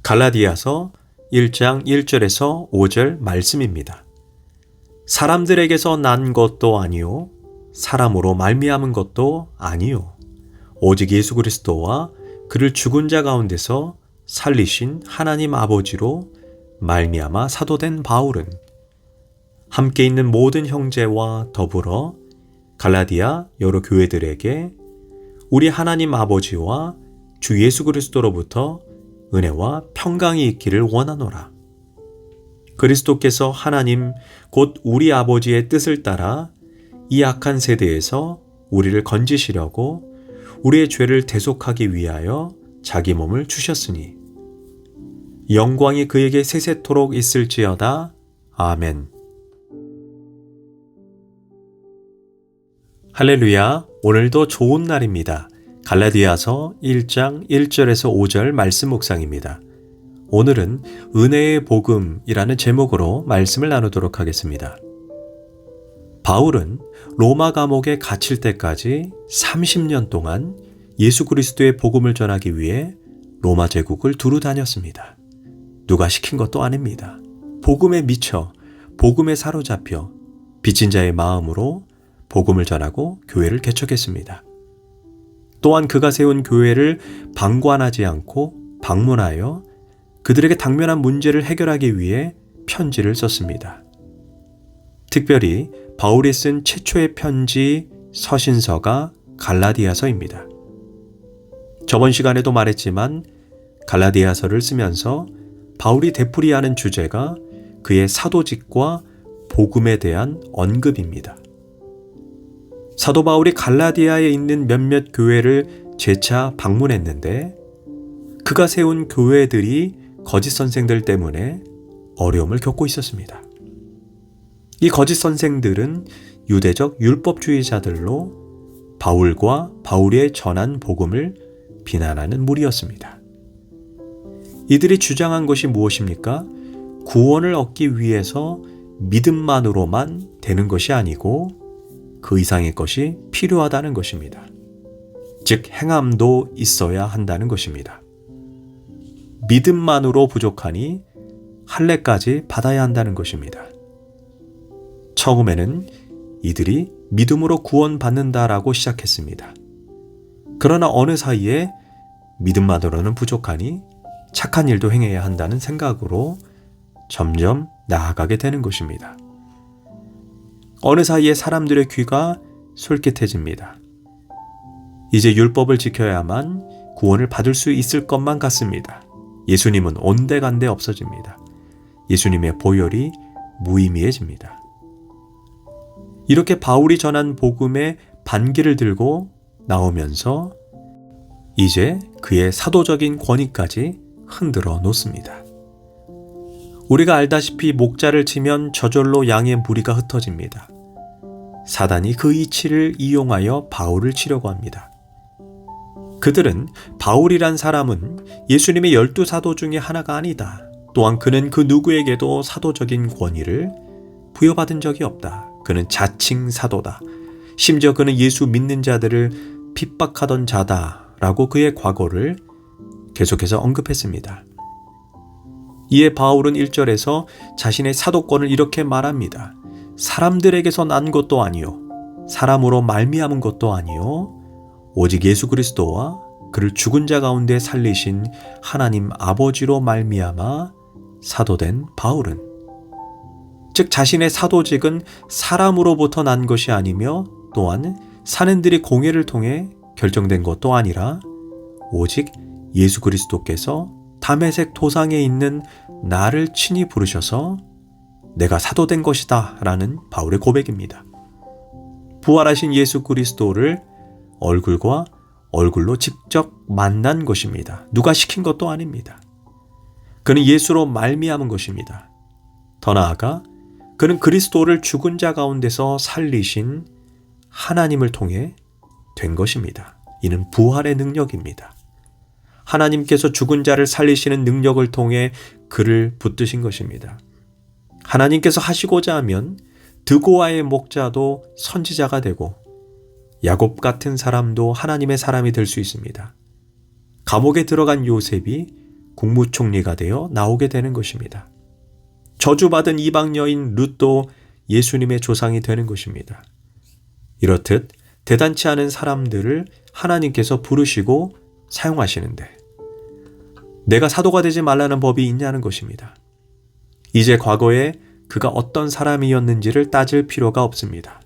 갈라디아서 1장 1절에서 5절 말씀입니다. 사람들에게서 난 것도 아니요 사람으로 말미암은 것도 아니요 오직 예수 그리스도와 그를 죽은 자 가운데서 살리신 하나님 아버지로 말미암아 사도된 바울은 함께 있는 모든 형제와 더불어 갈라디아 여러 교회들에게 우리 하나님 아버지와 주 예수 그리스도로부터 은혜와 평강이 있기를 원하노라. 그리스도께서 하나님 곧 우리 아버지의 뜻을 따라 이 악한 세대에서 우리를 건지시려고 우리의 죄를 대속하기 위하여 자기 몸을 주셨으니 영광이 그에게 세세토록 있을지어다. 아멘. 할렐루야, 오늘도 좋은 날입니다. 갈라디아서 1장 1절에서 5절 말씀 묵상입니다. 오늘은 은혜의 복음이라는 제목으로 말씀을 나누도록 하겠습니다. 바울은 로마 감옥에 갇힐 때까지 30년 동안 예수 그리스도의 복음을 전하기 위해 로마 제국을 두루 다녔습니다. 누가 시킨 것도 아닙니다. 복음에 미쳐, 복음에 사로잡혀 빚진 자의 마음으로 복음을 전하고 교회를 개척했습니다. 또한 그가 세운 교회를 방관하지 않고 방문하여 그들에게 당면한 문제를 해결하기 위해 편지를 썼습니다. 특별히 바울이 쓴 최초의 편지 서신서가 갈라디아서입니다. 저번 시간에도 말했지만 갈라디아서를 쓰면서 바울이 되풀이하는 주제가 그의 사도직과 복음에 대한 언급입니다. 사도 바울이 갈라디아에 있는 몇몇 교회를 재차 방문했는데 그가 세운 교회들이 거짓 선생들 때문에 어려움을 겪고 있었습니다. 이 거짓 선생들은 유대적 율법주의자들로 바울과 바울이 전한 복음을 비난하는 무리였습니다. 이들이 주장한 것이 무엇입니까? 구원을 얻기 위해서 믿음만으로만 되는 것이 아니고 그 이상의 것이 필요하다는 것입니다. 즉 행함도 있어야 한다는 것입니다. 믿음만으로 부족하니 할례까지 받아야 한다는 것입니다. 처음에는 이들이 믿음으로 구원받는다라고 시작했습니다. 그러나 어느 사이에 믿음만으로는 부족하니 착한 일도 행해야 한다는 생각으로 점점 나아가게 되는 것입니다. 어느 사이에 사람들의 귀가 솔깃해집니다. 이제 율법을 지켜야만 구원을 받을 수 있을 것만 같습니다. 예수님은 온데간데 없어집니다. 예수님의 보혈이 무의미해집니다. 이렇게 바울이 전한 복음의 반기를 들고 나오면서 이제 그의 사도적인 권위까지 흔들어 놓습니다. 우리가 알다시피 목자를 치면 저절로 양의 무리가 흩어집니다. 사단이 그 이치를 이용하여 바울을 치려고 합니다. 그들은 바울이란 사람은 예수님의 12사도 중에 하나가 아니다. 또한 그는 그 누구에게도 사도적인 권위를 부여받은 적이 없다. 그는 자칭 사도다. 심지어 그는 예수 믿는 자들을 핍박하던 자다라고 그의 과거를 계속해서 언급했습니다. 이에 바울은 1절에서 자신의 사도권을 이렇게 말합니다. 사람들에게서 난 것도 아니요 사람으로 말미암은 것도 아니요 오직 예수 그리스도와 그를 죽은 자 가운데 살리신 하나님 아버지로 말미암아 사도된 바울은 즉 자신의 사도직은 사람으로부터 난 것이 아니며 또한 사는들이 공회를 통해 결정된 것도 아니라 오직 예수 그리스도께서 다메섹 도상에 있는 나를 친히 부르셔서 내가 사도된 것이다 라는 바울의 고백입니다. 부활하신 예수 그리스도를 얼굴과 얼굴로 직접 만난 것입니다. 누가 시킨 것도 아닙니다. 그는 예수로 말미암은 것입니다. 더 나아가 그는 그리스도를 죽은 자 가운데서 살리신 하나님을 통해 된 것입니다. 이는 부활의 능력입니다. 하나님께서 죽은 자를 살리시는 능력을 통해 그를 붙드신 것입니다. 하나님께서 하시고자 하면 드고아의 목자도 선지자가 되고 야곱 같은 사람도 하나님의 사람이 될 수 있습니다. 감옥에 들어간 요셉이 국무총리가 되어 나오게 되는 것입니다. 저주받은 이방 여인 룻도 예수님의 조상이 되는 것입니다. 이렇듯 대단치 않은 사람들을 하나님께서 부르시고 사용하시는데 내가 사도가 되지 말라는 법이 있냐는 것입니다. 이제 과거에 그가 어떤 사람이었는지를 따질 필요가 없습니다.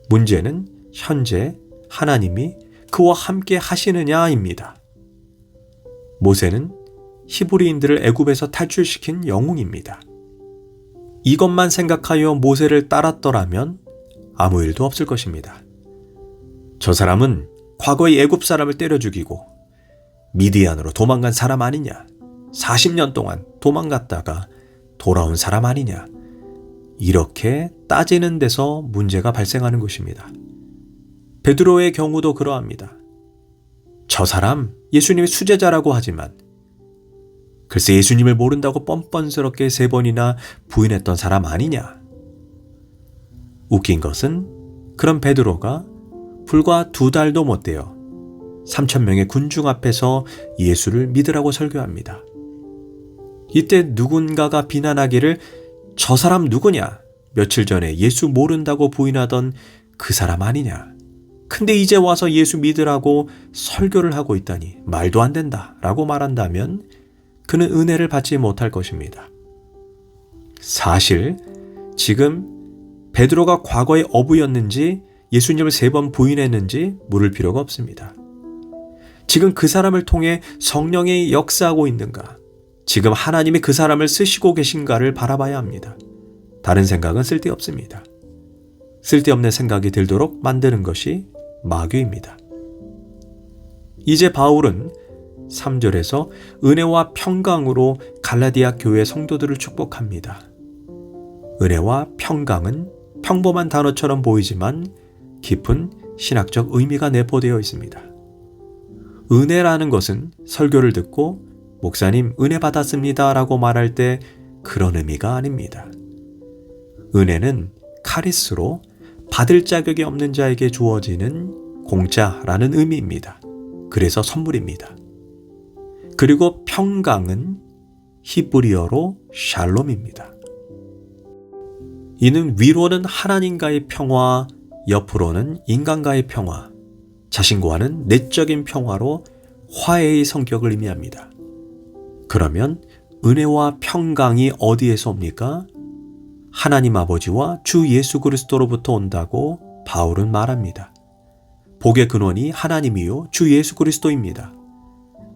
문제는 현재 하나님이 그와 함께 하시느냐입니다. 모세는 히브리인들을 애굽에서 탈출시킨 영웅입니다. 이것만 생각하여 모세를 따랐더라면 아무 일도 없을 것입니다. 저 사람은 과거에 애굽 사람을 때려 죽이고 미디안으로 도망간 사람 아니냐? 40년 동안 도망갔다가 돌아온 사람 아니냐? 이렇게 따지는 데서 문제가 발생하는 것입니다. 베드로의 경우도 그러합니다. 저 사람 예수님의 수제자라고 하지만 글쎄 예수님을 모른다고 뻔뻔스럽게 3번이나 부인했던 사람 아니냐? 웃긴 것은 그런 베드로가 불과 2달도 못 되어 3,000명의 군중 앞에서 예수를 믿으라고 설교합니다. 이때 누군가가 비난하기를 저 사람 누구냐? 며칠 전에 예수 모른다고 부인하던 그 사람 아니냐? 근데 이제 와서 예수 믿으라고 설교를 하고 있다니 말도 안 된다 라고 말한다면 그는 은혜를 받지 못할 것입니다. 사실 지금 베드로가 과거에 어부였는지 예수님을 3번 부인했는지 물을 필요가 없습니다. 지금 그 사람을 통해 성령이 역사하고 있는가? 지금 하나님이 그 사람을 쓰시고 계신가를 바라봐야 합니다. 다른 생각은 쓸데없습니다. 쓸데없는 생각이 들도록 만드는 것이 마귀입니다. 이제 바울은 3절에서 은혜와 평강으로 갈라디아 교회 성도들을 축복합니다. 은혜와 평강은 평범한 단어처럼 보이지만 깊은 신학적 의미가 내포되어 있습니다. 은혜라는 것은 설교를 듣고 목사님 은혜 받았습니다 라고 말할 때 그런 의미가 아닙니다. 은혜는 카리스로 받을 자격이 없는 자에게 주어지는 공짜라는 의미입니다. 그래서 선물입니다. 그리고 평강은 히브리어로 샬롬입니다. 이는 위로는 하나님과의 평화, 옆으로는 인간과의 평화, 자신과는 내적인 평화로 화해의 성격을 의미합니다. 그러면 은혜와 평강이 어디에서 옵니까? 하나님 아버지와 주 예수 그리스도로부터 온다고 바울은 말합니다. 복의 근원이 하나님이요 주 예수 그리스도입니다.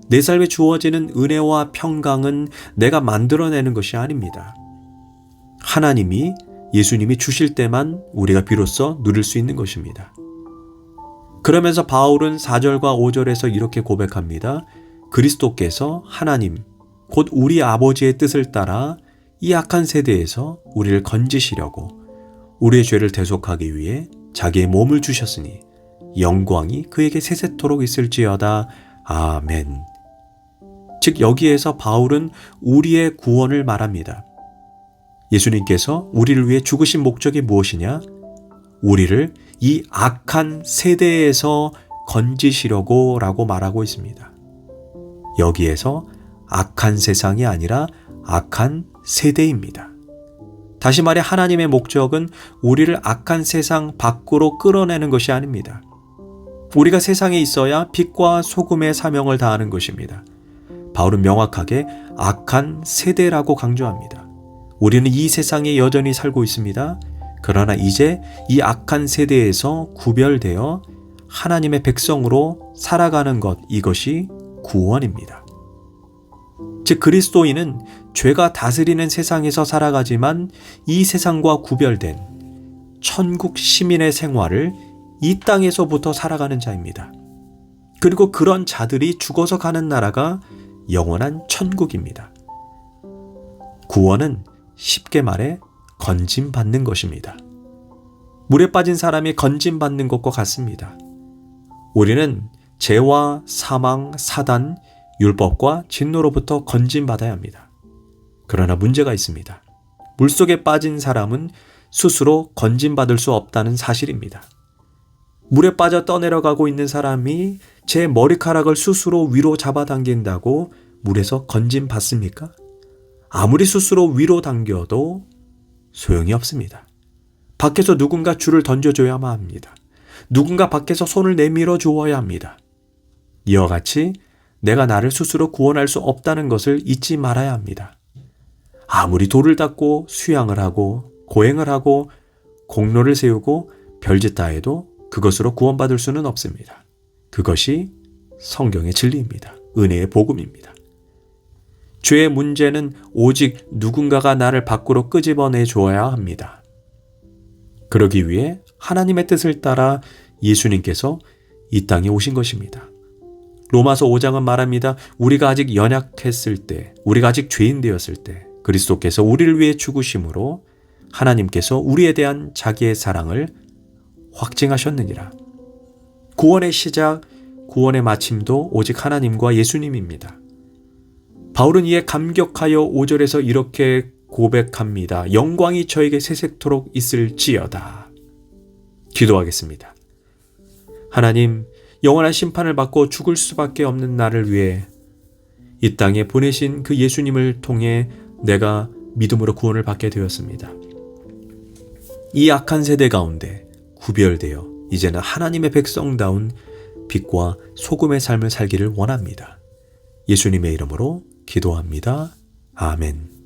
내 삶에 주어지는 은혜와 평강은 내가 만들어내는 것이 아닙니다. 하나님이 예수님이 주실 때만 우리가 비로소 누릴 수 있는 것입니다. 그러면서 바울은 4절과 5절에서 이렇게 고백합니다. 그리스도께서 하나님, 곧 우리 아버지의 뜻을 따라 이 악한 세대에서 우리를 건지시려고 우리의 죄를 대속하기 위해 자기의 몸을 주셨으니 영광이 그에게 세세토록 있을지어다. 아멘. 즉 여기에서 바울은 우리의 구원을 말합니다. 예수님께서 우리를 위해 죽으신 목적이 무엇이냐? 우리를 이 악한 세대에서 건지시려고 라고 말하고 있습니다. 여기에서 악한 세상이 아니라 악한 세대입니다. 다시 말해 하나님의 목적은 우리를 악한 세상 밖으로 끌어내는 것이 아닙니다. 우리가 세상에 있어야 빛과 소금의 사명을 다하는 것입니다. 바울은 명확하게 악한 세대라고 강조합니다. 우리는 이 세상에 여전히 살고 있습니다. 그러나 이제 이 악한 세대에서 구별되어 하나님의 백성으로 살아가는 것, 이것이 구원입니다. 즉 그리스도인은 죄가 다스리는 세상에서 살아가지만 이 세상과 구별된 천국 시민의 생활을 이 땅에서부터 살아가는 자입니다. 그리고 그런 자들이 죽어서 가는 나라가 영원한 천국입니다. 구원은 쉽게 말해 건짐받는 것입니다. 물에 빠진 사람이 건짐받는 것과 같습니다. 우리는 죄와 사망, 사단, 율법과 진노로부터 건짐받아야 합니다. 그러나 문제가 있습니다. 물속에 빠진 사람은 스스로 건짐받을 수 없다는 사실입니다. 물에 빠져 떠내려가고 있는 사람이 제 머리카락을 스스로 위로 잡아당긴다고 물에서 건짐 받습니까? 아무리 스스로 위로 당겨도 소용이 없습니다. 밖에서 누군가 줄을 던져줘야만 합니다. 누군가 밖에서 손을 내밀어 주어야 합니다. 이와 같이 내가 나를 스스로 구원할 수 없다는 것을 잊지 말아야 합니다. 아무리 돌을 닦고 수양을 하고 고행을 하고 공로를 세우고 별짓 다 해도 그것으로 구원받을 수는 없습니다. 그것이 성경의 진리입니다. 은혜의 복음입니다. 죄의 문제는 오직 누군가가 나를 밖으로 끄집어내 줘야 합니다. 그러기 위해 하나님의 뜻을 따라 예수님께서 이 땅에 오신 것입니다. 로마서 5장은 말합니다. 우리가 아직 연약했을 때, 우리가 아직 죄인 되었을 때 그리스도께서 우리를 위해 죽으심으로 하나님께서 우리에 대한 자기의 사랑을 확증하셨느니라. 구원의 시작, 구원의 마침도 오직 하나님과 예수님입니다. 바울은 이에 감격하여 5절에서 이렇게 고백합니다. 영광이 저에게 세세토록 있을지어다. 기도하겠습니다. 하나님, 영원한 심판을 받고 죽을 수밖에 없는 나를 위해 이 땅에 보내신 그 예수님을 통해 내가 믿음으로 구원을 받게 되었습니다. 이 악한 세대 가운데 구별되어 이제는 하나님의 백성다운 빛과 소금의 삶을 살기를 원합니다. 예수님의 이름으로 기도합니다. 아멘.